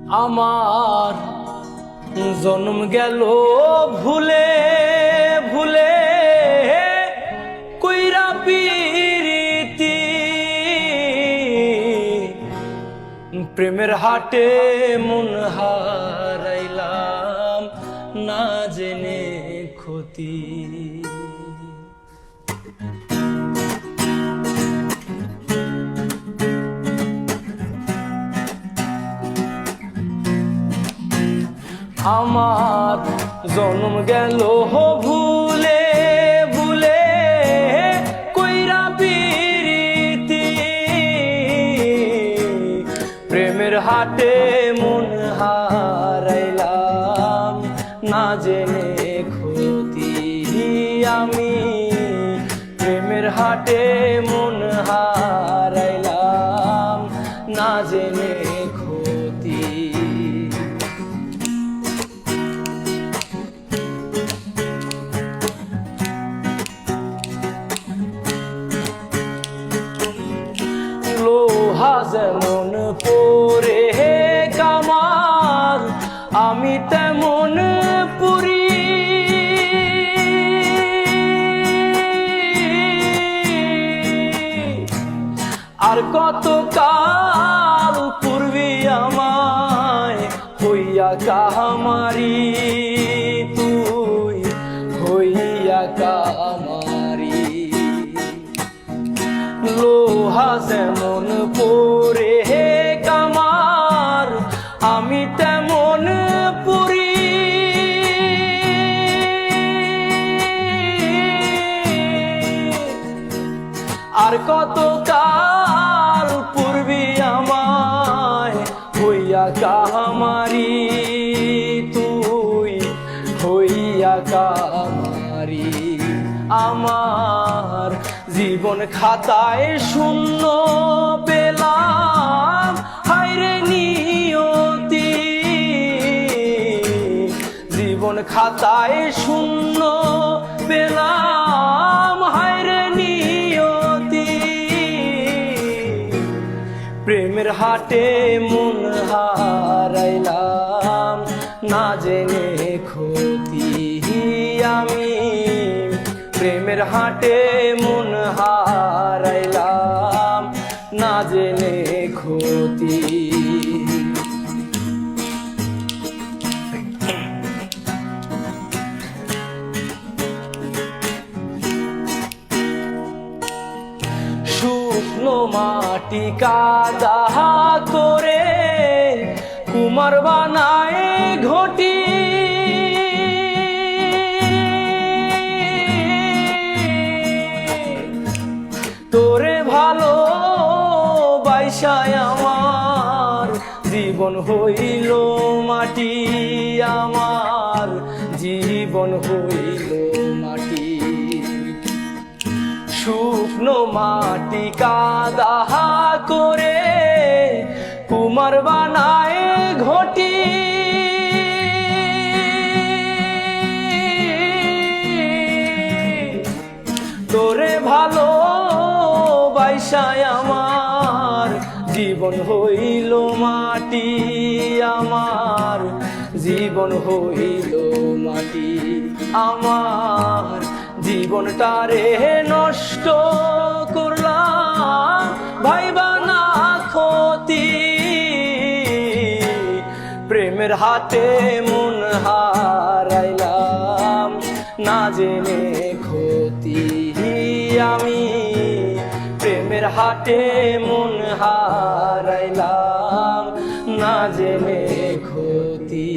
আমার জন্ম গেল ভুলে ভুলে কইরা পিরিতি প্রেমের হাটে মন হারাইলাম না জেনে ক্ষতি। আমার জন্ম গেল ভুলে ভুলে কইরা পিরিতি প্রেমের হাটে মন হারাইলাম না জেনে ক্ষতি। আমি প্রেমের হাটে মন হারাইলাম না জেনে ক্ষতি। লোহা যেমন পরে কামার আমি তেমন পুরি, আর কত কাল পূর্বে আমায় হইয়া কামারি তুই হইয়া কামারি। লোহা যেমন পরে কামার আমি তেমন পুরি, আর কত কাল পূর্বে আমায় হইয়া কামারি তুই হইয়া কামারি। আমার জীবন খাতায় শূন্য পেলাম হায়রে নিয়তি, জীবন খাতায় শূন্য পেলাম হায়রে নিয়তি। প্রেমের হাটে মন হারাইলাম না জেনে ক্ষতি। আমি প্রেমের হাটে মন হারাইলাম না জেনে ক্ষতি। শুকনো মাটি কাদা করে কুমার বানায় ঘটি, তোরে ভালো বাইসায় আমার জীবন হইল মাটি, আমার জীবন হইল মাটি। শুকনো মাটি কাদা করে কুমার বানায় ঘটি, তোরে ভালো বাইসায় আমার জীবন হইল মাটি, আমার জীবন হইল মাটি। আমার জীবনটারে নষ্ট করলাম ভাইবা না ক্ষতি। প্রেমের হাতে মন হারাইলাম না জেনে ক্ষতি। আমি প্রেমের হাটে মন হারাইলাম না জেনে ক্ষতি।